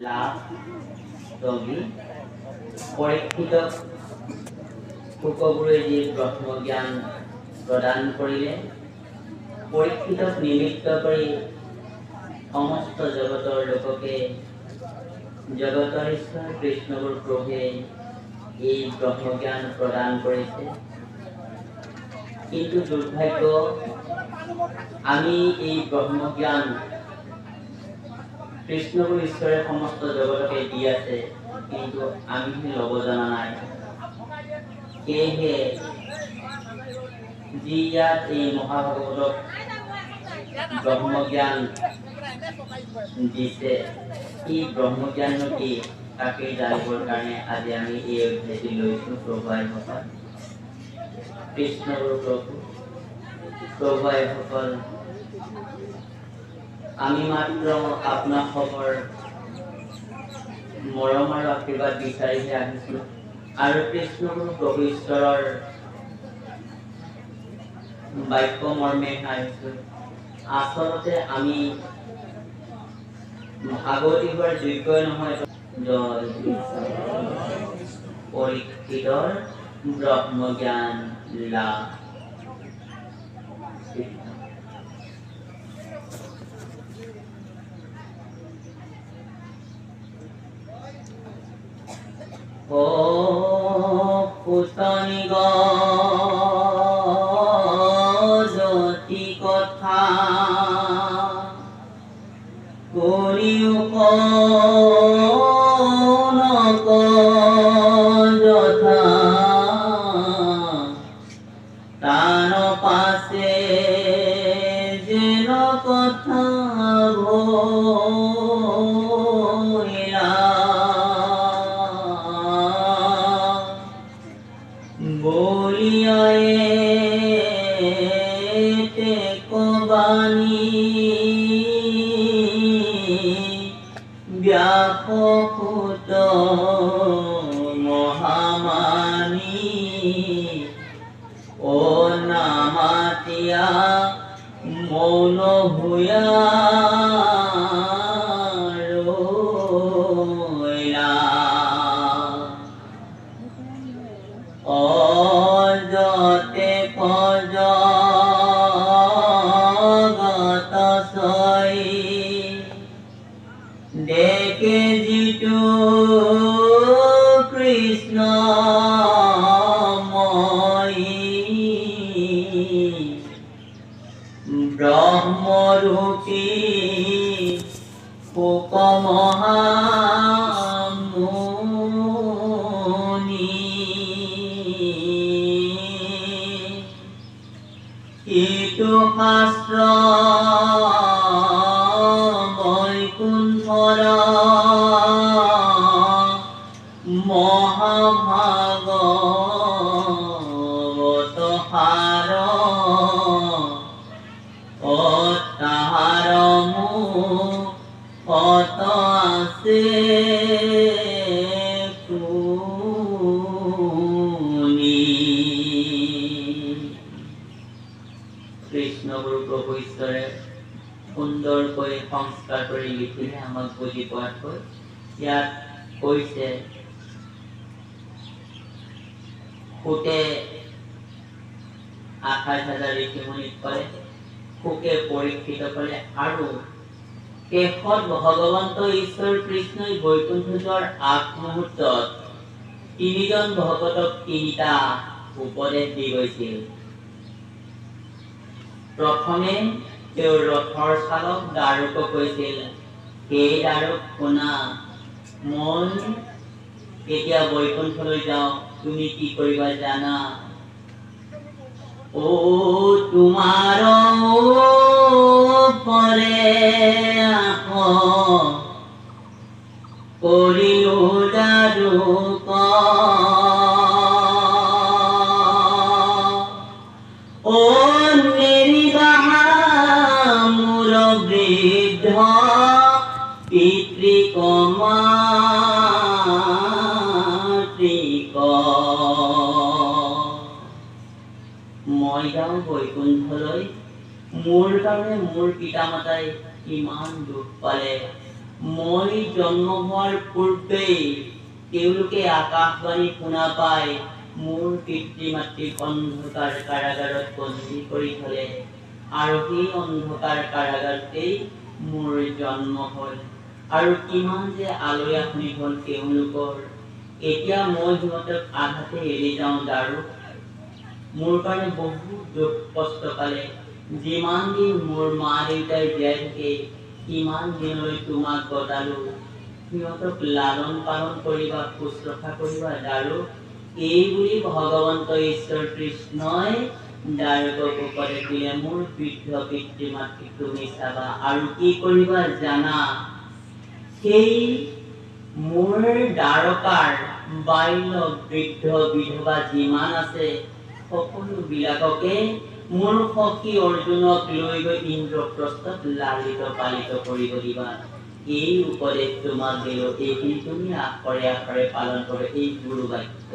লাভ দগি পৰীক্ষিত শুকগুৰুৱে যি ব্ৰহ্মজ্ঞান প্ৰদান কৰিলে, পৰীক্ষিতক নিমিত্ত কৰি সমস্ত জগতৰ লোককে জগতৰ ঈশ্বৰ কৃষ্ণগুৰু প্ৰভুৱে এই ব্ৰহ্মজ্ঞান প্ৰদান কৰিছে। কিন্তু দুৰ্ভাগ্য, আমি এই ব্ৰহ্মজ্ঞান কৃষ্ণগুৰু ঈশ্বৰে সমস্ত জগতকে দি আছে, কিন্তু আমি ল'ব জনা নাই। সেয়েহে যি ইয়াত এই মহাভাগৱতক ব্ৰহ্মজ্ঞান দিছে, এই ব্ৰহ্মজ্ঞান কি তাকে জানিবৰ কাৰণে আজি আমি এই অধ্যায়টি লৈছোঁ। প্ৰভু আইসকল, কৃষ্ণগুৰু প্ৰভু আইসকল, আমি মাত্ৰ আপোনালোকৰ মৰম আৰু আশীৰ্বাদ বিচাৰিহে আহিছোঁ আৰু কৃষ্ণগুৰু প্ৰভু ঈশ্বৰৰ বাক্য মৰ্মে আহিছোঁ। আচলতে আমি ভাগৱতী হোৱাৰ যোগ্যই নহয়। জয় পৰীক্ষিতৰ ব্ৰহ্মজ্ঞান লাভ। ও পুতনি গতি কথা কৰিও যথা তান পাছে যেন কথা ব্যাপকূত মহামানী ও নামাতিয়া মৌন ভূয়া অজতে দেখে যিটো কৃষ্ণময়ী ব্ৰহ্মৰূপী শোক মহামুনি সিটো শাস্ত্ৰ মহাভাগৱত সাৰ তাহাৰ মুখত আছে শুনি। কৃষ্ণগুৰু প্ৰভু ঈশ্বৰে সুন্দৰকৈ সংস্কাৰ কৰি লিখিলে আমাক বুজি পোৱাতকৈ। ইয়াত কৈছে, সুকে ২৮,০০০ ঋষিমুনিক কৰে, সুকে পৰীক্ষিত কৰে, আৰু শেষত ভগৱন্ত ঈশ্বৰ কৃষ্ণই বৈকুণ্ঠ যোৱাৰ আগমুহূৰ্তত তিনিজন ভকতক তিনিটা উপদেশ দি গৈছিল। প্ৰথমে তেওঁৰ ৰথৰ চালক দাৰুকক কৈছিল, সেই দাৰুক শুনা, মই এতিয়া বৈকুণ্ঠলৈ যাওঁ, তুমি কি কৰিবা জানা? ও তোমাৰ পৰে কৰিলো দাৰুক, ও নেৰিবা মোৰ বৃদ্ধ পিতৃক। মই যাওঁ বৈকুণ্ঠলৈ, মোৰ কাৰণে মোৰ পিতা মাতাই ইমান দুখ পালে, মই জন্ম হোৱাৰ পূৰ্বেই তেওঁলোকে আকাশবাণী শুনা পায় মোৰ পিতৃ মাতৃক অন্ধকাৰ কাৰাগাৰত বন্দী কৰি থলে আৰু সেই অন্ধকাৰ কাৰাগাৰতেই মোৰ জন্ম হ'ল আৰু কিমান যে আলৈ আঁচনি হ'ল তেওঁলোকৰ এতিয়া মই সিহঁতক আধাতে এৰি যাওঁ দাৰু মোৰ কাৰণে বহুত দুখ কষ্ট পালে যিমান দিন মোৰ মা দেউতাই জীয়াই থাকে কিমান দিনলৈ তোমাক গতালো সিহঁতক লালন পালন কৰিবা শুশ্ৰূষা কৰিবা দাৰু এই বুলি ভগৱন্ত ঈশ্বৰ কৃষ্ণই দাৰুকক উপদেশ দিলে মোৰ বৃদ্ধ পিতৃ মাতৃক তুমি চাবা আৰু কি কৰিবা জানা সেই মোৰ দ্বাৰকাৰ বাল্য বৃদ্ধ বিধৱা যিমান আছে সকলোবিলাককে মোৰ সখী অৰ্জুনক লৈ গৈ ইন্দ্ৰপ্ৰস্থত লালিত পালিত কৰিব দিবা এই উপদেশ তোমাক দিলো এইখিনি তুমি আখৰে আখৰে পালন কৰে এই গুৰু বাক্য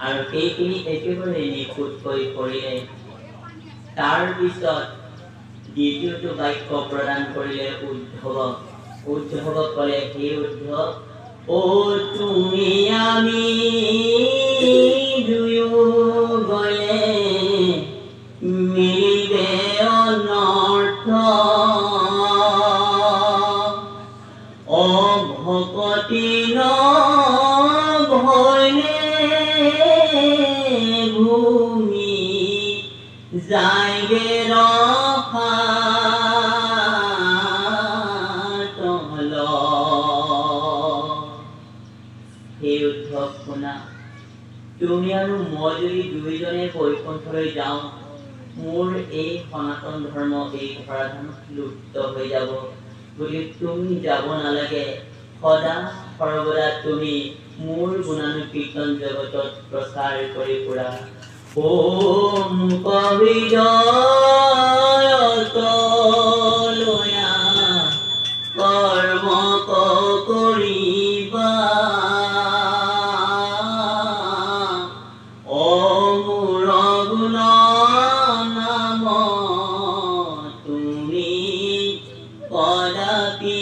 আৰু সেইখিনি একেবাৰে নিখুঁতকৈ কৰিলে তাৰপিছত দ্বিতীয়টো বাক্য প্ৰদান কৰিলে উদ্ধৱক ক'লে হে উদ্ধৱ ও তুমি আমি দুয়ো গলে মিলিবে অনৰ্থ অভকতি নভৈলে ভূমি যায়গে ৰসাতল হে উদ্ধৱ শুনা তুমি আৰু মই যদি দুইজনে বৈকুণ্ঠলৈ যাওঁ মোৰ এই সনাতন ধৰ্ম এই ধৰাধামত লুপ্ত হৈ যাব গতিকে তুমি যাব নালাগে সদা সৰ্বদা তুমি মোৰ গুণানুকীৰ্তন জগতত প্ৰচাৰ কৰি ফুৰা ওম কবিজয়ত লয়া কৰ্ম কৰিবা অমূৰ গুণ নাম তুমি কদাপি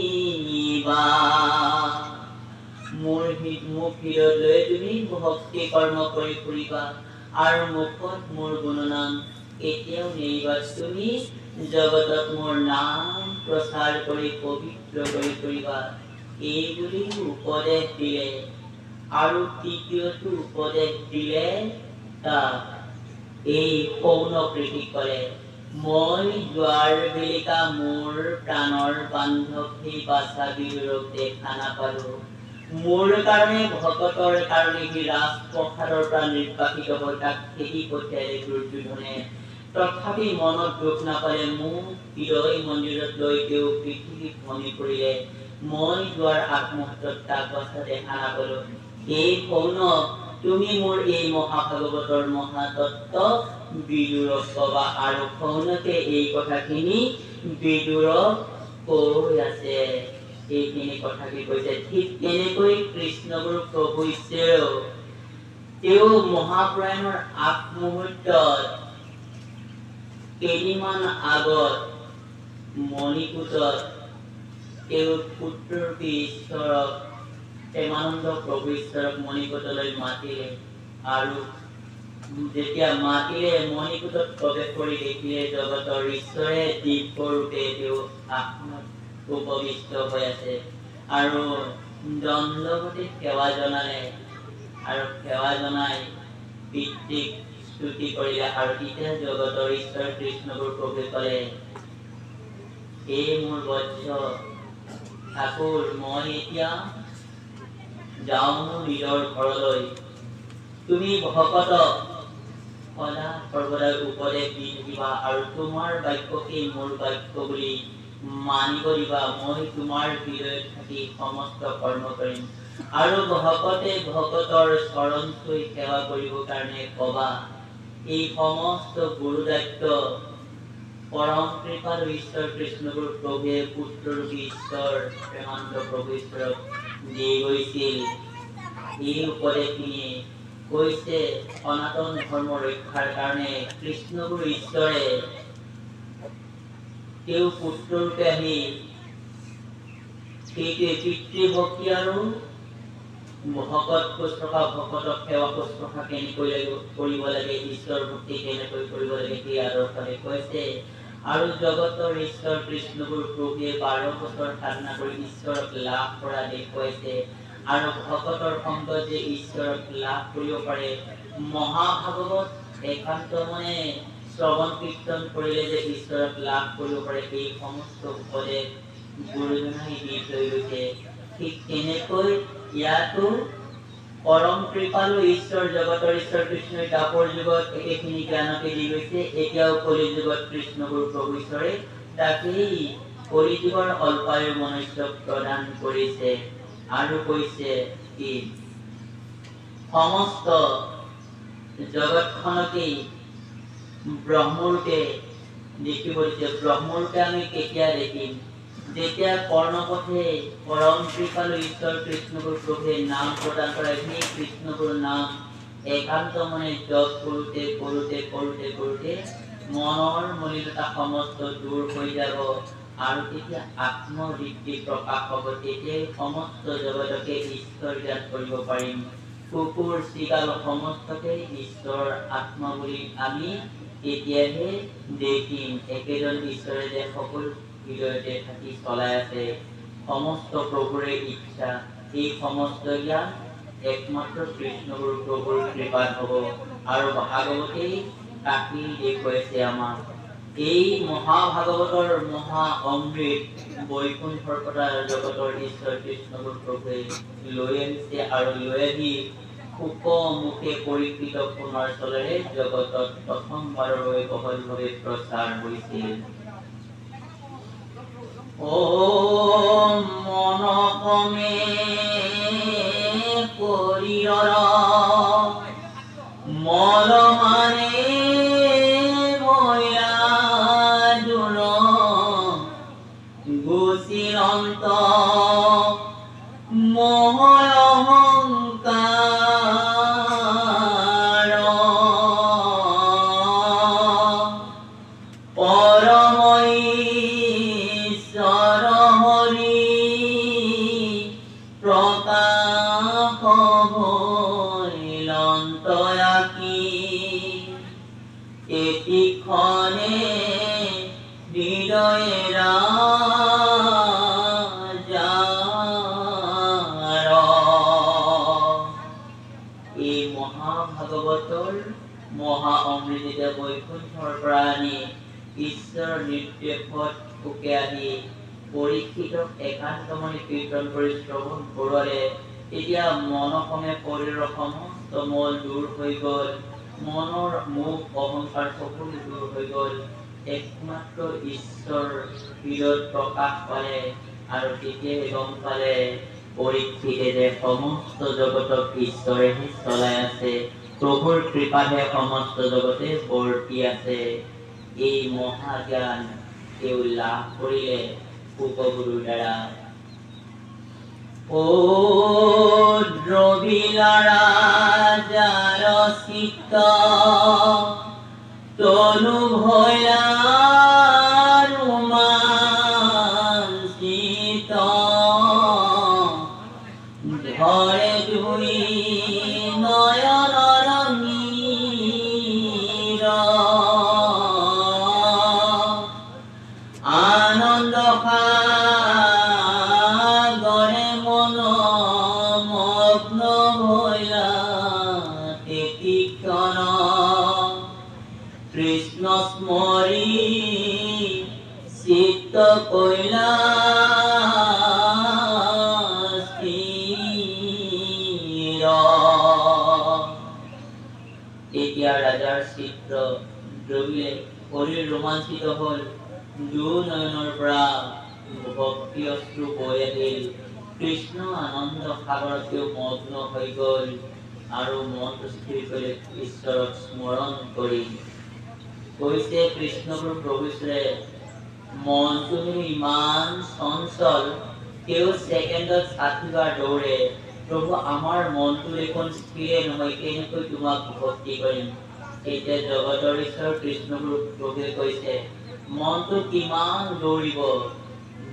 নেৰিবা মোক হৃদয়লৈ তুমি ভক্তি কৰ্ম কৰি ফুৰিবা আৰু মুখত মোৰ গুণনাম কেতিয়াও নেৰিবা তুমি জগতত মোৰ নাম প্ৰচাৰ কৰি পবিত্ৰ কৰি ফুৰিবা এই বুলি উপদেশ দিলে আৰু তৃতীয়টো উপদেশ দিলে তাক এই সৌন কৃষি কৰে মই যোৱাৰ বেলিকা মোৰ প্ৰাণৰ বান্ধৱ সেই বাছা বিদুৰক দেখা নাপালো মোৰ কাৰণে ভকতৰ কাৰণে সি ৰাজপ্ৰসাদৰ পৰা নিৰ্বাসিত হৈ তাক খেদি পঠিয়ালে দুৰ্যোধনে তথাপি মনত দুখ নাপালে মোক হৃদয় মন্দিৰত লৈ তেওঁ পৃথিৱীত ভ্ৰমি ফুৰিলে মই যোৱাৰ আগমুহূৰ্তত তাক বাছা দেখা নাপালো এই সৌন তুমি মোৰ এই মহাভাগৱতৰ মহাতত্ত্ব বিদুৰক কবা আৰু সৌনকে এই কথাখিনি বিদুৰক কৈ আছে এইখিনি কথাকে কৈছে ঠিক তেনেকৈ কৃষ্ণগুৰু প্ৰভু ঈশ্বৰেও তেওঁ মহাপ্ৰয়াণৰ আগমুহূৰ্তত কেইদিনমান আগত মণিকূটত তেওঁ পুত্ৰৰূপী ঈশ্বৰক প্ৰেমানন্দ প্ৰভু ঈশ্বৰক মণিকূটলৈ মাতিলে আৰু যেতিয়া মাতিলে মণিকূটত প্ৰৱেশ কৰি দেখিলে জগতৰ ঈশ্বৰে দিব্যৰূপে তেওঁ আসনত উপবিষ্ট হৈ আছে আৰু দণ্ডৱতী সেৱা জনালে আৰু সেৱা জনাই পিতৃক স্তুতি কৰিলে আৰু তেতিয়া জগতৰ ঈশ্বৰ কৃষ্ণগুৰু প্ৰভুৱে ক'লে এই মোৰ বৎস ঠাকুৰ মই এতিয়া যাওঁ নিজৰ ঘৰলৈ তুমি ভকতক সদা সৰ্বদা উপদেশ দি থাকিবা আৰু তোমাৰ বাক্যকেই মোৰ বাক্য বুলি মানিব দিবা মই তোমাৰ হৃদয়ত থাকি সমস্ত কৰ্ম কৰিম আৰু ভকতে ভকতৰ চৰণ চুই সেৱা কৰিবৰ কাৰণে কবা এই সমস্ত গুৰু দায়িত্ব পৰম কৃপালু ঈশ্বৰ কৃষ্ণগুৰু প্ৰভুৱে পুত্ৰৰূপী ঈশ্বৰ প্ৰেমানন্দ প্ৰভু ঈশ্বৰক দি গৈছিল এই উপদেশখিনি কৈছে সনাতন ধৰ্ম ৰক্ষাৰ কাৰণে কৃষ্ণগুৰু ঈশ্বৰে তেওঁ পুত্ৰৰূপে আহি সেইটোৱে পিতৃভক্তি আৰু ভকত শুশ্ৰূষা ভকতক সেৱা শুশ্ৰূষা কেনেকৈ কৰিব লাগে, ঈশ্বৰ ভক্তি কেনেকৈ কৰিব লাগে সেই আদৰ্শ দেখুৱাইছে। আৰু জগতৰ ঈশ্বৰ কৃষ্ণগুৰু প্ৰভুৱে 12 বছৰ সাধনা কৰি ঈশ্বৰক লাভ কৰা দেখুৱাইছে। আৰু ভকতৰ সংগত যে ঈশ্বৰক লাভ কৰিব পাৰে, মহাভাগৱত একান্ত মনে শ্ৰৱণ কীৰ্তন কৰিলে যে ঈশ্বৰক লাভ কৰিব পাৰে, এই সমস্ত উপদেশ গুৰুজনাই দি থৈ গৈছে। ঠিক তেনেকৈ ইয়াতো পৰম কৃপালু ঈশ্বৰ জগতৰ ঈশ্বৰ কৃষ্ণই দাপৰ যুগত একেখিনি জ্ঞানকে দি গৈছে। এতিয়াও কলি যুগত কৃষ্ণগুৰু প্ৰভু ঈশ্বৰে তাকেই কলি যুগৰ অল্পায়ু মনুষ্যক প্ৰদান কৰিছে। আৰু কৈছে কি সমস্ত জগতখনকেই ব্ৰহ্মৰূপে দেখিব দিছে। ব্ৰহ্মৰূপে আমি কেতিয়া দেখিম? যেতিয়া কৰ্ণপথে পৰম কৃপালু ঈশ্বৰ কৃষ্ণগুৰু প্ৰভুৱে নাম প্ৰদান কৰে, সেই কৃষ্ণগুৰুৰ নাম একান্ত মনে জপ কৰোঁতে কৰোঁতে কৰোঁতে কৰোঁতে মনৰ মলিনতা সমস্ত দূৰ হৈ যাব। আৰু তেতিয়া আত্মঋদ্ধি প্ৰকাশ হ'ব। তেতিয়াই সমস্ত জগতকে ঈশ্বৰ জ্ঞান কৰিব পাৰিম। কুকুৰ চিগাল সমস্তকে ঈশ্বৰ আত্মা বুলি আমি তেতিয়াহে দেখিম। একেজন ঈশ্বৰে যে সকলো হৃদয়তে থাকি চলাই আছে, সমস্ত প্ৰভুৰে ইচ্ছা, এই সমস্ত জ্ঞান একমাত্ৰ কৃষ্ণগুৰু প্ৰভুৰ কৃপাত হ'ব। আৰু ভাগৱতেই তাকেই দেখুৱাইছে আমাক। এই মহাভাগৱতৰ মহা অমৃত বৈকুণ্ঠৰ পৰা জগতৰ ঈশ্বৰ কৃষ্ণগুৰু প্ৰভুৱে লৈ আহিছে। আৰু লৈ আহি শুক মুখে পৰীক্ষিত পুনৰ চলেৰে জগতত প্ৰথমবাৰৰ বাবে বহলভাৱে প্ৰচাৰ হৈছিল। মনকমে শৰীৰৰ মল মানে ময়া জুন গুচিৰন্ত মোহ অহংকাৰ পৰম ঈশ্বৰ হৰি প্ৰকাশ হৈল অন্তৰাকী এতিক্ষণে হৃদয়ে এই মহাভাগৱতৰ মহা অমৃত যেতিয়া বৈকুণ্ঠৰ পৰা আনি ঈশ্বৰৰ নিৰ্দেশত সুখে আহি পৰীক্ষিতক একান্ত মনে কীৰ্তন কৰি শ্ৰৱণ কৰোৱালে, তেতিয়া মনকমে শৰীৰৰ সমস্ত মল দূৰ হৈ গ'ল। মনৰ মোহ অহংকাৰ সকলো দূৰ হৈ গ'ল। একমাত্ৰ ঈশ্বৰ হৃদয়ত প্ৰকাশ পালে। আৰু তেতিয়াই গম পালে পৰীক্ষিতে যে সমস্ত জগতক ঈশ্বৰেহে চলাই আছে, প্ৰভুৰ কৃপাহে সমস্ত জগতে বৰ্তি আছে। এই মহাজ্ঞান তেওঁ লাভ কৰিলে উপগুৰুৰ দ্বাৰা। ও দ্ৰবিলাৰা যাৰ চিত্ত তনু ভয়া ৰোমাঞ্চিত ধৰে দুই নয়নৰ নীৰ আনন্দ সাগৰে মন মগ্ন ভৈলা তেতিক্ষণ কৃষ্ণ স্মৰি চিত্ত কৈলা স্থিৰ। এতিয়া ৰাজাৰ চিত্ৰ দ্ৰবিলে, শৰীৰ ৰোমাঞ্চিত হল, দুনয়নৰ পৰা ভক্তি অশ্ৰু বৈ আহিল। কৃষ্ণ আনন্দ সাগৰত মগ্ন হৈ গল। আৰু মনটো স্থিৰ কৰি ঈশ্বৰক স্মৰণ কৰি কৈছে কৃষ্ণগুৰু প্ৰভু ঈশ্বৰে, মনটো ইমান চঞ্চল, তেওঁ ছেকেণ্ডত 60 বাৰ দৌৰে। প্ৰভু আমাৰ মনটো দেখোন স্থিৰে নহয়, কেনেকৈ তোমাক ভক্তি কৰিম? এতিয়া জগতৰ ঈশ্বৰ কৃষ্ণগুৰু প্ৰভুৱে কৈছে, মনটো কিমান দৌৰিব,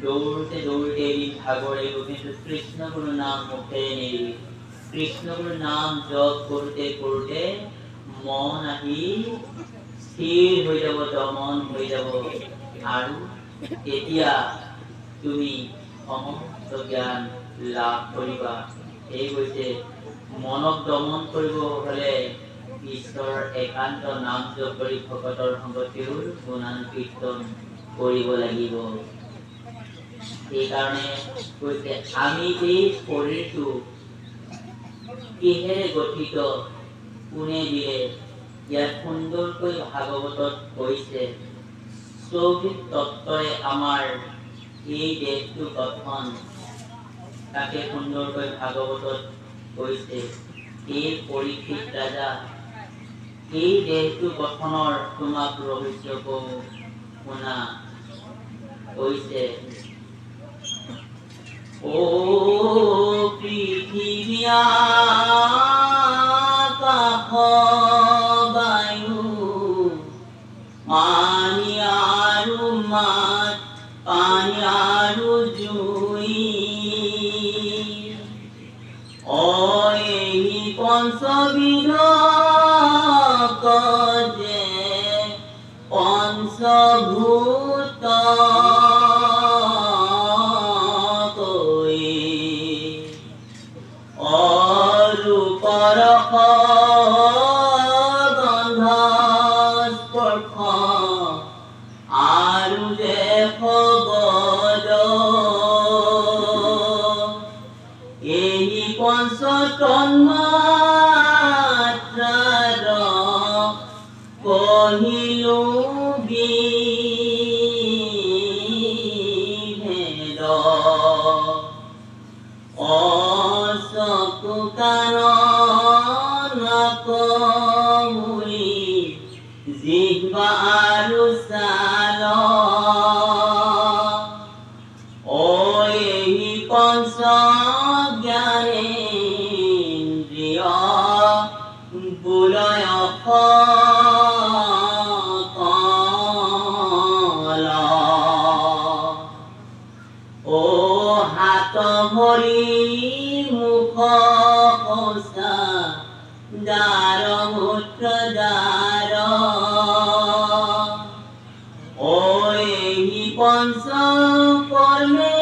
দৌৰোতে দৌৰোতে এদিন ভাগৰিব, কিন্তু কৃষ্ণ গুৰু নাম মুখেৰে নেৰিব। কৃষ্ণ গুৰু নাম জপ কৰোতে কৰোতে মন আহি স্থিৰ হৈ যাব, দমন হৈ যাব, আৰু তেতিয়া তুমি সমস্ত জ্ঞান লাভ কৰিবা। এই হৈছে মনক দমন কৰিব হলে ঈশ্বৰৰ একান্ত নাম জপ কৰি ভকতৰ সংগতিও গুণানুকীৰ্তন কৰিব লাগিব। সেইকাৰণে কৈছে আমি এই শৰীৰটো কিহেৰে গঠিত, কোনে দিলে? ইয়াত সুন্দৰকৈ ভাগৱতত কৈছে, ২৪ তত্ত্বই আমাৰ এই দেহটো গঠন, তাকে সুন্দৰকৈ ভাগৱতত কৈছে। এই পৰীক্ষিত ৰাজা এই দেহটো গঠনৰ তোমাক ৰহস্য কওঁ শুনা। কৈছে, ও পৃথিৱী আকাশ বায়ু পানী আৰু মাত, পানী আৰু জুই, এই পঞ্চবিধ যে পঞ্চভূত ৰূপৰস গন্ধ স্পৰ্শ আৰু যে পদ, এই পঞ্চ তন্মাত্ৰাৰ কহিলো বিভেদ, চকু কাণ নাক মুৰি জিহ্বা আৰু ছাল, এই পঞ্চ জ্ঞানেন্দ্ৰিয় বুলয় হাত ভৰি মুখ শৌচা দ্বাৰ মূত্ৰ দ্বাৰ, এই পঞ্চ কৰ্মেন্দ্ৰিয়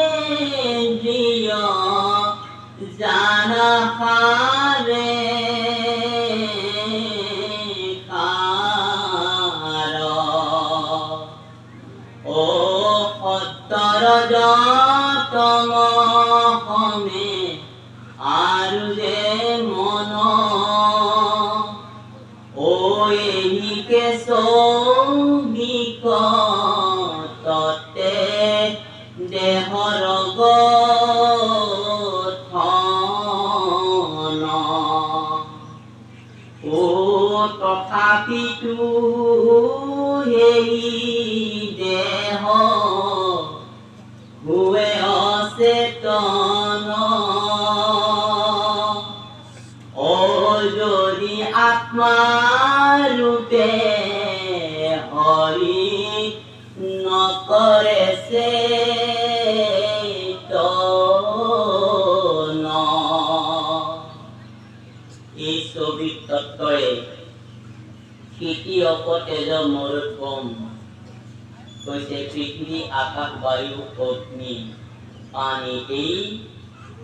জানাসাৰে সাৰ, সত্তৰ তম সমে আৰু যে মন, এহিকে চৌবিক ততে দেহৰ গঠন, তথাপিতো সেই দেহ হুৱে অচেতন, যদি আত্মাৰূপে হৰি নকৰে চেতন। এই ২৪ তত্ত্বৰে ক্ষিতি অপতেজ মৰুভূম, কৈছে পৃথিৱী আকাশ বায়ু অগ্নি পানী, এই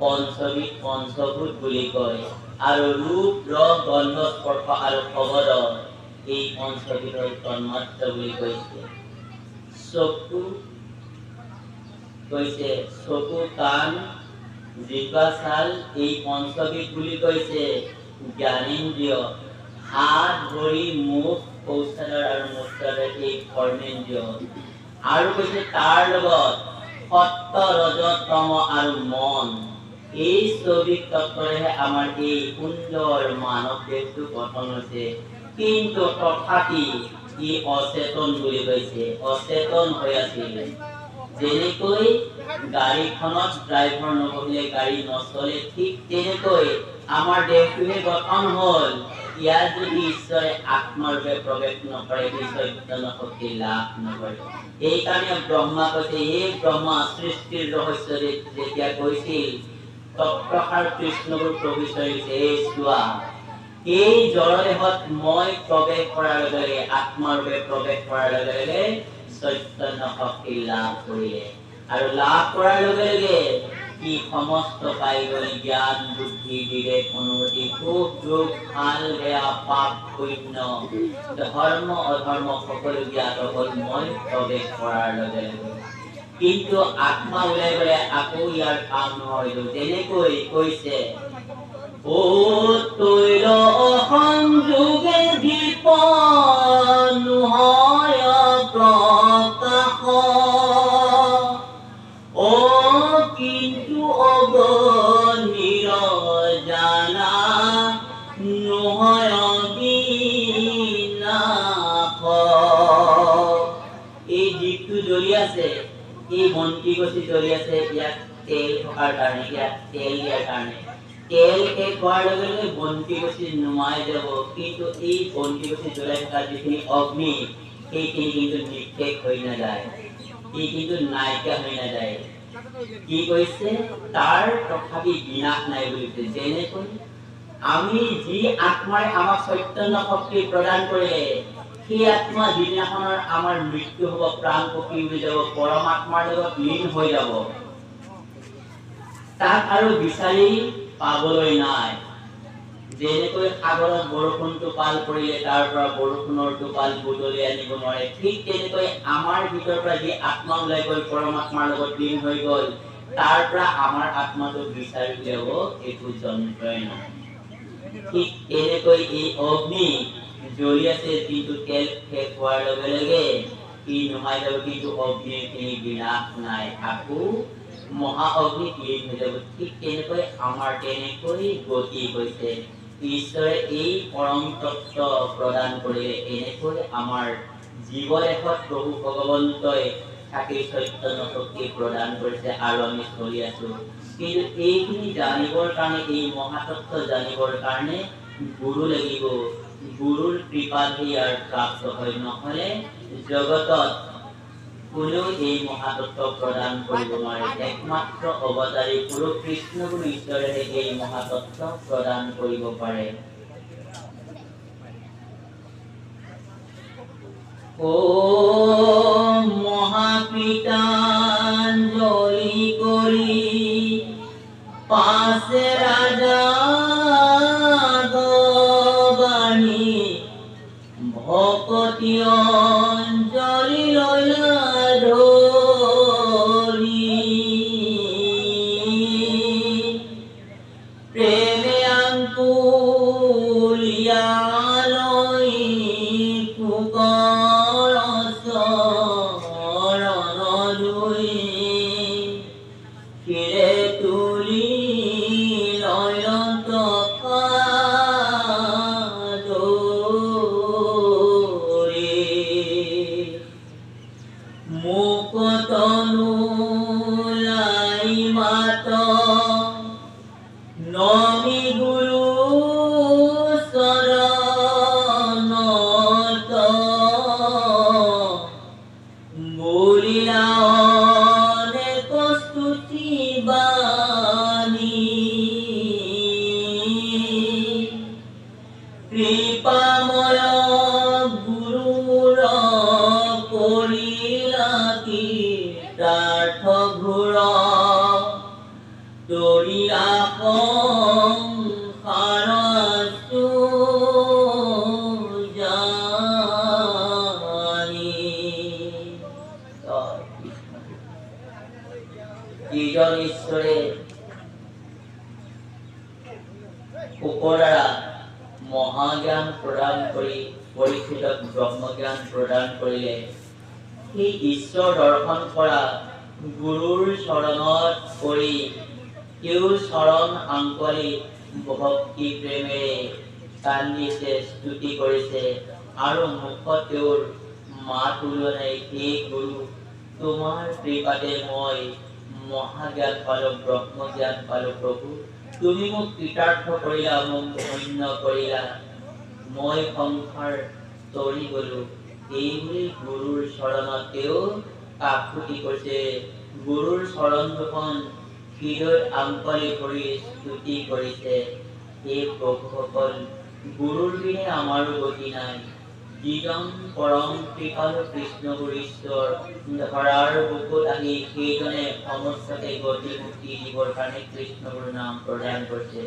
পঞ্চবিধ পঞ্চভূত বুলি কয়। আৰু ৰূপ ৰস গন্ধ স্পৰ্শ আৰু শব্দ এই পঞ্চবিধৰ তন্মাত্ৰ বুলি কৈছে। চকু কৈছে, চকু কাণ জিহ্বা ছাল এই পঞ্চবিধ বুলি কৈছে জ্ঞানেন্দ্ৰিয়। হাত ভৰি মুখ শৌচাগাৰ আৰু মূত্ৰালয় এই কৰ্মেন্দ্ৰিয়। আৰু কৈছে তাৰ লগত সত্য ৰজ তম আৰু মন, এই ২৪ তত্ত্বৰেহে আমাৰ এই সুন্দৰ মানৱ দেহটো গঠন হৈছে। কিন্তু তথাপি ই অচেতন বুলি কৈছে, অচেতন হৈ আছিল। যেনেকৈ গাড়ীখনত ড্ৰাইভাৰ নবহিলে গাড়ী নচলে, ঠিক তেনেকৈ আমাৰ দেহটোহে গঠন হ'ল। ইয়াত যদি ঈশ্বৰে আত্মাৰূপে প্ৰৱেশ নকৰে, সি চৈতন্য শক্তি লাভ নকৰে। এইকাৰণে ব্ৰহ্মা কৈছে, এই ব্ৰহ্মা সৃষ্টিৰ ৰহস্য যেতিয়া কৈছিল, তত্ত্বসাৰ কৃষ্ণগুৰু প্ৰভু কৈছে, এই চোৱা, এই জড়দেহত মই প্ৰৱেশ কৰাৰ লগে লগে, আত্মাৰূপে প্ৰৱেশ কৰাৰ লগে লগে চৈতন্য শক্তি লাভ কৰিলে, আৰু লাভ কৰাৰ লগে লগে কি সমস্ত পাই গ'ল, জ্ঞান বুদ্ধি বিবেক অনুভূতি, সুখ দুখ ভাল বেয়া পাপ পুণ্য ধৰ্ম অধৰ্ম সকলো জ্ঞাত হ'ল মই প্ৰৱেশ কৰাৰ লগে লগে। কিন্তু আত্মা ওলাই গ'লে আকৌ ইয়াৰ কাম নহয়তো। যেনেকৈ কৈছে, ও তৈল সংযোগে দীপ নহয় প্ৰকাশ, ও কিন্তু অগণিৰ জানা নহয় বিনাশ। এই দীপটো জ্বলি আছে, এই বন্তি গছি জ্বলি আছে, ইয়াত তেল থকাৰ কাৰণে, ইয়াত তেল দিয়াৰ কাৰণে। তেল শেষ হোৱাৰ লগে লগে বন্তি গছি নুমাই যাব, কিন্তু এই বন্তি গছি জ্বলাই থকা যিখিনি অগ্নি, সেইখিনি কিন্তু নিক্ষেপ হৈ নাযায়, ই কিন্তু নাইকিয়া হৈ নাযায়। কি কৈছে, তাৰ তথাপি বিনাশ নাই বুলি কৈছে। যেনেকৈ আমি যি আত্মাই আমাক চৈতন্য শক্তি প্ৰদান কৰিলে, সেই আত্মা যিদিনাখনৰ আমাৰ মৃত্যু হ'ব, প্ৰাণ পক্ষী হৈ যাব, পৰমাত্মাৰ লগত লীন হৈ যাব, তাক আৰু বিচাৰি পাবলৈ নাই। যেনেকৈ সাগৰত বৰষুণ টোপাল পৰিলে তাৰ পৰা বৰষুণৰ টোপাল বুটলি আনিব নোৱাৰে, ঠিক তেনেকৈ আমাৰ ভিতৰৰ পৰা যি আত্মা ওলাই গ'ল, পৰমাত্মাৰ লগত লীন হৈ গ'ল, তাৰ পৰা আমাৰ আত্মাটো বিচাৰি উলিয়াব একো যন্ত্ৰই নহয়। ঠিক তেনেকৈ এই অগ্নি জ্বলি আছে, কিন্তু তেল শেষ হোৱাৰ লগে লগে ই নুমাই যাব, কিন্তু অগ্নিৰ খিনি বিনাশ নাই, আকৌ মহা অগ্নিত লীন হৈ যাব। ঠিক তেনেকৈ আমাৰ তেনেকৈ গতি হৈছে। ঈশ্বৰে এই পৰম তত্ত্ব প্ৰদান কৰিলে, এনেকৈ আমাৰ জীৱদেহত প্ৰভু ভগৱন্তই থাকি চৈতন্য শক্তি প্ৰদান কৰিছে, আৰু আমি চলি আছো। কিন্তু এইখিনি জানিবৰ কাৰণে, এই মহাতত্ত্ব জানিবৰ কাৰণে গুৰু লাগিব। গুৰুৰ কৃপাতহে ইয়াৰ প্ৰাপ্ত হয়, নহ'লে জগতত কোনেও এই মহাতত্ত্ব প্ৰদান কৰিব নোৱাৰে। একমাত্ৰ অৱতাৰী পুৰুষ কৃষ্ণ গুৰু ঈশ্বৰেহে এই মহাতত্ত্ব প্ৰদান কৰিব পাৰে। ও মহাকৃতাঞ্জলি কৰি পাছে ৰাজা বাণী, ভকতি অঞ্জলি ললা ধৰি, প্ৰেমে আঙ্কুলিয়ালৈ ফুকৰ চৰণ ধুই, শিৰে তুলি লয় টকা দৌৰি, মুকতনো লাই মাত নমি গুৰু চৰণত, বলিলা অনেক স্তুতি বাণী, কৃপাময় গুৰুৰ কৰিলা কীৰ্তাৰ্থ ঘোৰ, তৰিয়া সংসাৰ জানি। যিজন ঈশ্বৰে উপদ্বাৰা মহাজ্ঞান প্ৰদান কৰি পৰীক্ষিতক ব্ৰহ্মজ্ঞান প্ৰদান কৰিলে, সেই ঈশ্বৰ দৰ্শন কৰা গুৰুৰ চৰণত পৰি তেওঁৰ চৰণ আংকলি ভক্তি প্ৰেমেৰে কান্দিছে, স্তুতি কৰিছে, আৰু মুখত তেওঁৰ মাত ওলোৱা নাই, হে গুৰু তোমাৰ কৃপাতে মই মহাজ্ঞান পালো, ব্ৰহ্মজ্ঞান পালো প্ৰভু। তুমি মোক কৃতাৰ্থ কৰিলা, মোক ধন্য কৰিলা। মই সংসাৰ তৰি গলো। এইবুলি গুৰুৰ চৰণত তেওঁ কাকুতি কৰিছে। গুৰুৰ চৰণ দুখন হৃদয়ত আংকলি কৰি স্তুতি কৰিছে। এই প্ৰভুসকল, গুৰুৰ বিনে আমাৰো গতি নাই। যিজন পৰম কৃপালু কৃষ্ণ গুৰু ঈশ্বৰ ধৰাৰ বুকুত আহি সেইজনে সমস্তকে গতি মুক্তি দিবৰ কাৰণে কৃষ্ণ গুৰু নাম প্ৰদান কৰিছে।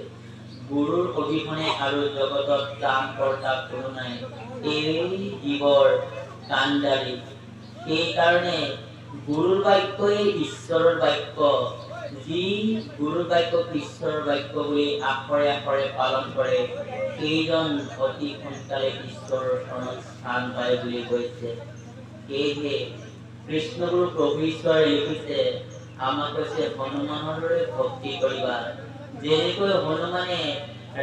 গুৰুৰ অবিহনে আৰু জগতত ত্ৰাণ কৰ্তা কোনো নাই। এই জীৱৰ কাণ্ডাৰী। সেইকাৰণে গুৰুৰ বাক্যই ঈশ্বৰৰ বাক্য। যি গুৰুৰ বাক্যক ঈশ্বৰৰ বাক্য বুলি আখৰে আখৰে পালন কৰে, সেইজন অতি সোনকালে ঈশ্বৰৰ চৰণত স্থান পায় বুলি কৈছে। সেয়েহে কৃষ্ণগুৰু প্ৰভু ঈশ্বৰে লিখিছে, আমাক কৈছে হনুমানৰ দৰে ভক্তি কৰিবা। যেনেকৈ হনুমানে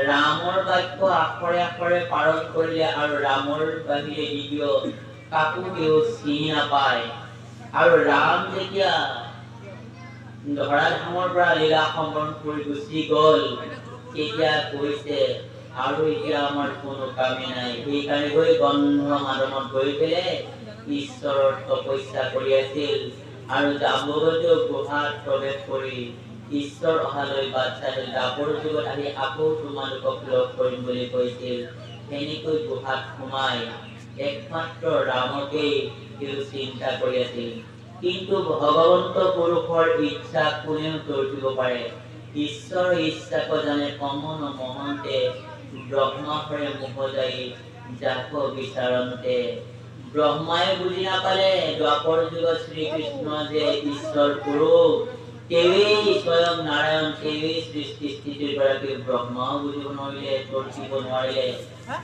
ৰামৰ বাক্য আখৰে আখৰে পালন কৰিলে আৰু ৰামৰ বাহিৰে দ্বিতীয় কাকো তেওঁ চিনি নাপায়। আৰু ৰাম যেতিয়া ধৰাধামৰ পৰা লীলা সম্পন্ন কৰি গুচি গল, তেতিয়া কৈছে আৰু এতিয়া আমাৰ কোনো কামেই নাই। সেইকাৰণে গৈ গন্ধ মাদনত গৈ পেলাই ঈশ্বৰৰ তপস্যা কৰি আছিল। আৰু জাম্বৱতীয় গুহাত প্ৰৱেশ কৰি ঈশ্বৰ অহালৈ বাট চাই দাপৰ যুগত আহি আকৌ তোমালোকক লগ কৰিম বুলি কৈছিল। সেনেকৈ গুহাত সোমাই একমাত্ৰ ৰামকেই তেওঁ চিন্তা কৰি আছিল। কিন্তু ভগৱন্ত পুৰুষৰ ইচ্ছা কোনেও তৰ্কিব পাৰে? ঈশ্বৰৰ ইচ্ছাক জানে কমন মহন্তে, ব্ৰহ্মাহৰে মোহ যাই যাক বিচাৰন্তে। ব্ৰহ্মাই বুজি নাপালে দ্বাপৰ যুগত শ্ৰীকৃষ্ণ যে ঈশ্বৰ পুৰুষ, তেৱেই স্বয়ং নাৰায়ণ, তেৱেই সৃষ্টি স্থিতিৰ গৰাকী। ব্ৰহ্মাও বুজিব নোৱাৰিলে, তৰ্কিব নোৱাৰিলে।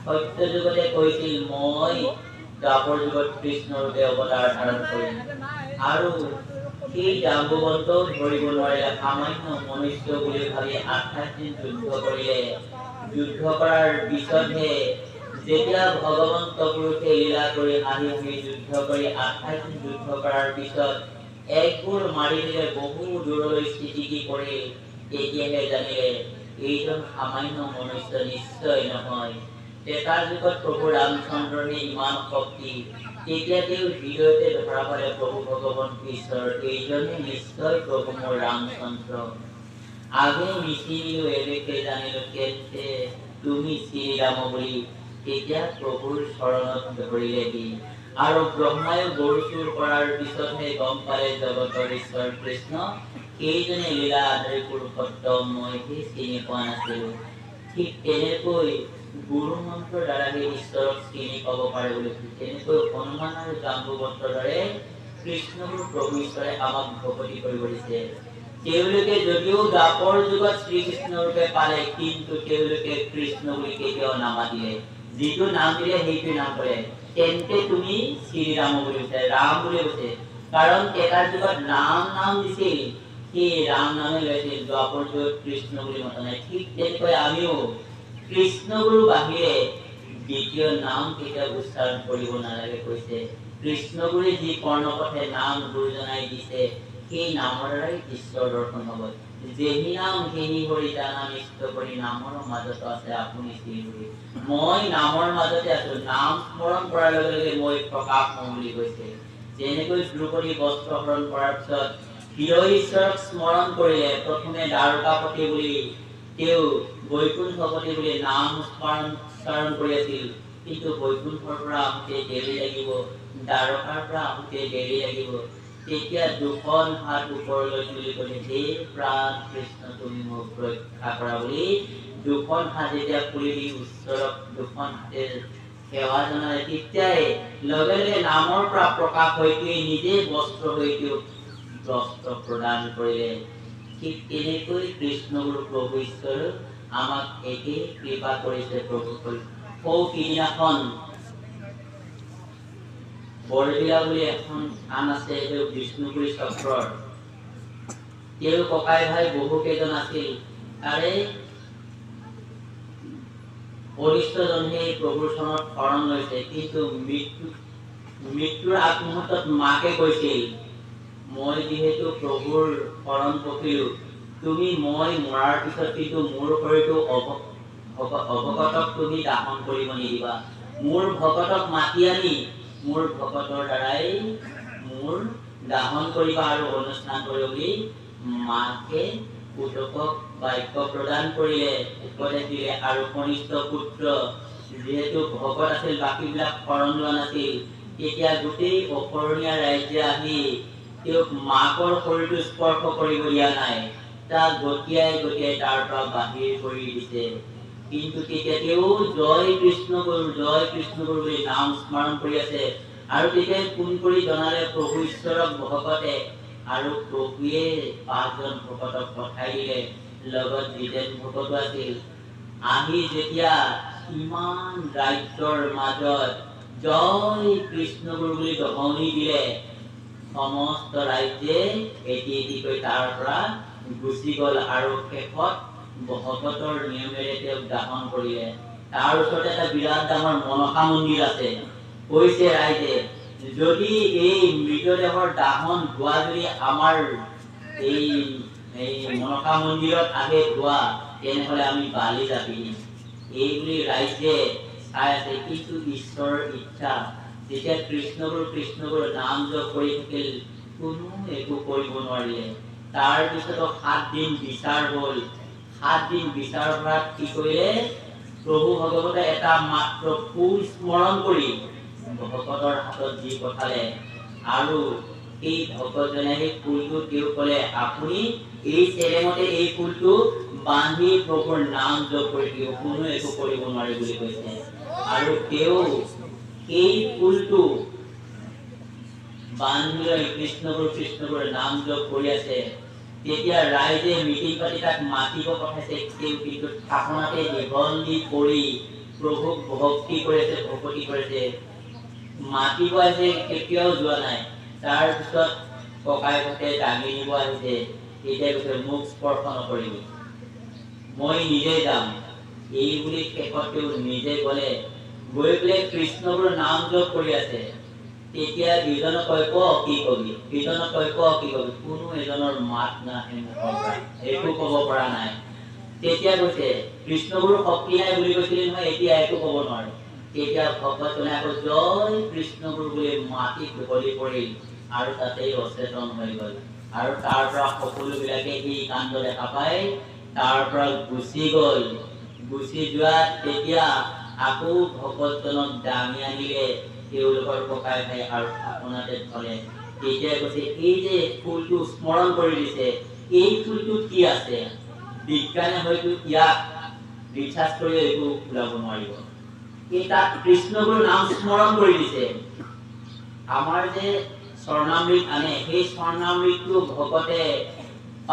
সত্য যুগতে কৈছিল মই দ্বাপৰ যুগত কৃষ্ণ ৰূপে অৱতাৰ ধাৰণ কৰিম। আৰু সেই জাম্বৱন্তও ধৰিব নোৱাৰিলে। সামান্য মনুষ্য বুলি ভাবি 28 দিন যুদ্ধ কৰিলে। যুদ্ধ কৰাৰ পিছতহে যেতিয়া ভগৱন্ত পুৰুষে লীলা কৰি হাঁহি হাঁহি যুদ্ধ কৰি 28 দিন যুদ্ধ কৰাৰ পিছত এক গোৰ মাৰি দিলে, বহু দূৰলৈ স্থিতিকি পৰিল। তেতিয়াহে জানিলে এইজন সামান্য মনুষ্য নিশ্চয় নহয়। তেতাৰ যুগত প্ৰভু ৰামচন্দ্ৰহে ইমান শক্তি। তেতিয়া তেওঁ হৃদয়তে ধৰা পালে প্ৰভু ভগৱান ঈশ্বৰ, এইজনে নিশ্চয় প্ৰভু মোৰ ৰামচন্দ্ৰ। আগে নিচিনিলো এবেকে জানিলো কেতে তুমি শ্ৰীৰাম বুলি। তেতিয়া প্ৰভুৰ চৰণত ধৰিলেহি। আৰু ব্ৰহ্মাই গৰু চুৰ কৰাৰ পিছতহে গম পালে জগতৰ ঈশ্বৰ কৃষ্ণ, সেইজনে লীলা আধাৰী পুৰুষোত্তম, মইহে চিনি পোৱা নাছিলো। ঠিক তেনেকৈ গুৰু মন্ত্ৰৰ দ্বাৰাহে ঈশ্বৰক চিনি পাব পাৰে বুলি। তেনেকৈ হনুমান আৰু জাম্বৱন্তৰ দৰে কৃষ্ণগুৰু প্ৰভু ঈশ্বৰে আমাক ভকতি কৰিব দিছে। তেওঁলোকে যদিও দ্বাপৰ যুগত শ্ৰীকৃষ্ণ ৰূপে পালে, কিন্তু তেওঁলোকে কৃষ্ণ বুলি কেতিয়াও নামাতিলে। যিটো নাম দিলে সেইটো নাম কৰে। তেন্তে তুমি শ্ৰীৰাম বুলি কৈছে, ৰাম বুলি কৈছে। কাৰণ তেতাৰ যুগত ৰাম নাম দিছিল, সেই ৰাম নামে লৈছিল। দ্বাপৰ যুগত কৃষ্ণ বুলি মতা নাই। ঠিক তেনেকৈ আমিও কৃষ্ণগুৰু বাহিৰে দ্বিতীয় নাম কেতিয়াও উচ্চাৰণ কৰিব নালাগে কৈছে। কৃষ্ণগুৰুৱে যি কৰ্ণপথে নাম গুৰুজনাই দিছে, সেই নামৰ দ্বাৰাই ঈশ্বৰ দৰ্শন হ'ব। যেহি নাম সেহি হৰি জানা নিষ্ঠ কৰি, নামৰ মাজত আছে আপুনি শ্ৰীহৰি। মই নামৰ মাজতে আছো। নাম স্মৰণ কৰাৰ লগে লগে মই প্ৰকাশ হওঁ বুলি কৈছে। যেনেকৈ দ্ৰৌপদী বস্ত্ৰ হৰণ কৰাৰ পিছত হৃদয় ঈশ্বৰক স্মৰণ কৰিলে। প্ৰথমে দ্বাৰকাপতি বুলি তেওঁ বৈকুণ্ঠপতি বুলি নাম উচ্চাৰণ কৰি আছিল। কিন্তু বৈকুণ্ঠৰ পৰা আহোঁতে দেৰি লাগিব, দ্বাৰকাৰ পৰা আহোঁতে দেৰি লাগিব। তেতিয়া দুখন হাত ওপৰলৈ তুলি ক'লে, হে প্ৰাণ কৃষ্ণ তুমি মোক ৰক্ষা কৰা বুলি দুখন হাত যেতিয়া খুলি দি ঈশ্বৰক দুখন হাতে সেৱা জনালে, তেতিয়াই লগে লগে নামৰ পৰা প্ৰকাশ হৈতে নিজে বস্ত্ৰ হৈতেও বস্ত্ৰ প্ৰদান কৰিলে। ঠিক তেনেকৈ কৃষ্ণগুৰু প্ৰভু ঈশ্বৰ আমাক একেই কৃপা কৰিছে। প্ৰভুসকল সৌ সিদিনাখন বৰবিলা বুলি এখন স্থান আছে, বিষ্ণুপুৰী চক্ৰৰ। তেওঁ ককাই ভাই বহু কেইজন আছিল। তাৰে বৰিষ্ঠজনে প্ৰভুৰ চৰণত শৰণ লৈছে। কিন্তু মৃত্যুৰ আগমুহূৰ্তত মাকে কৈছিল মই যিহেতু প্ৰভুৰ শৰণ পকিলো, তুমি মই মৰাৰ পিছত কিন্তু মোৰ শৰীৰটো অভকতক তুমি দাহন কৰিব নিদিবা। মোৰ ভকতক মাতি আনি মোৰ ভকতৰ দ্বাৰাই মোৰ দাহন কৰিবা আৰু অনুষ্ঠান কৰিব বুলি মাকে পুতকক বাক্য প্ৰদান কৰিলে, উপদেশ দিলে। আৰু কনিষ্ঠ পুত্ৰ যিহেতু ভকত আছিল, বাকীবিলাক শৰণ লোৱা নাছিল, তেতিয়া গোটেই অকৰণীয়া ৰাইজে আহি তেওঁক মাকৰ শৰীৰটো স্পৰ্শ কৰিব দিয়া নাই, তাক গতিয়াই গতিয়াই তাৰ পৰা বাহিৰ কৰি দিছে। কিন্তু তেতিয়া তেওঁ জয় কৃষ্ণ গুৰু বুলি নাম স্মৰণ কৰি আছে। আৰু তেতিয়া ফোন কৰি জনালে প্ৰভু ঈশ্বৰক ভকতে, আৰু প্ৰভুৱে 5 জন ভকতক পঠাই দিলে, লগত যিজন ভকতো আছিল। আহি যেতিয়া ইমান ৰাজ্যৰ মাজত জয় কৃষ্ণ গুৰু বুলি দহনি দিলে, সমস্ত ৰাজ্যে এটি এটিকৈ তাৰ পৰা গুচি গ'ল আৰু শেষত ভকতৰ নিয়মেৰে তেওঁক দাহন কৰিলে। তাৰ ওচৰতে এটা বিৰাট ডাঙৰ মনসা মন্দিৰ আছে। কৈছে ৰাইজে, যদি এই মৃতদেহৰ দাহন হোৱা যদি আমাৰ এই মনসা মন্দিৰত আগে হোৱা, তেনেহ'লে আমি বালি যাবি। এই বুলি ৰাইজে চাই আছে। কিন্তু ঈশ্বৰৰ ইচ্ছা, যেতিয়া কৃষ্ণ গুৰু নাম জপ কৰি থাকিল, কোনো একো কৰিব নোৱাৰিলে। তাৰ পিছতো 7 দিন বিচাৰ হ'ল। 7 দিন বিচাৰ হোৱাত কি কৰিলে, প্ৰভু ভগৱতে এটা মাত্ৰ ফুল স্মৰণ কৰি ভকতৰ হাতত দি পঠালে। আৰু এই ভকতজনে সেই ফুলটো তেওঁ ক'লে, আপুনি এই চেৰেমতে এই ফুলটো বান্ধি প্ৰভুৰ নাম জপ কৰি থাকিব, কোনো একো কৰিব নোৱাৰে বুলি কৈছে। আৰু তেওঁ এই ফুলটো বান্ধি লৈ কৃষ্ণ গুৰু নাম জপ কৰি আছে। তেতিয়া ৰাইজে মিটিং পাতি তাক মাতিব পঠাইছে, তেওঁ কিন্তু থাপনাতে নিবন্দী কৰি প্ৰভুক ভক্তি কৰিছে, ভকতি কৰিছে। মাতিব আহিছে, কেতিয়াও যোৱা নাই। তাৰ পিছত ককাইহঁতে দাঙি নিব আহিছে, তেতিয়া কৈছে মোক স্পৰ্শ নকৰিবি, মই নিজে যাম। এই বুলি শেষত তেওঁ নিজে গ'লে, গৈ পেলাই কৃষ্ণ গুৰুৰ নাম জপ কৰি আছে। তেতিয়া ইজনে কয়, কি কবি, ইজনে কয় কি কবি, কোনো এজনৰ মাত নাহে, মুখৰ পৰা একো ক'ব পৰা নাই। তেতিয়া কৈছে কৃষ্ণ গুৰুৰ শক্তি নাই বুলি কৈছিলে নহয়, এতিয়া একো ক'ব নোৱাৰে। তেতিয়া ভকতজনে আকৌ জয় কৃষ্ণ গুৰু বুলি মাতি ঢলি পৰিল আৰু তাতেই অচেতন হৈ গ'ল। আৰু তাৰ পৰা সকলোবিলাকে এই কাণ্ড দেখা পাই তাৰ পৰা গুচি গ'ল। গুচি যোৱাত তেতিয়া আকৌ ভকতজনক দাঙি আনিলে তেওঁলোকৰ ককাই ভাই আৰু থাপনাতে থলে। তেতিয়া কৈছে, এই যে ফুলটো স্মৰণ কৰি দিছে, এই ফুলটোত কি আছে? বিজ্ঞানে হয়তো ইয়াক ৰিচাৰ্চ কৰি একো ওলাব নোৱাৰিব। এই তাত কৃষ্ণ গুৰুৰ নাম স্মৰণ কৰি দিছে। আমাৰ যে স্বৰ্ণামৃত আনে, সেই স্বৰ্ণামৃতটো ভকতে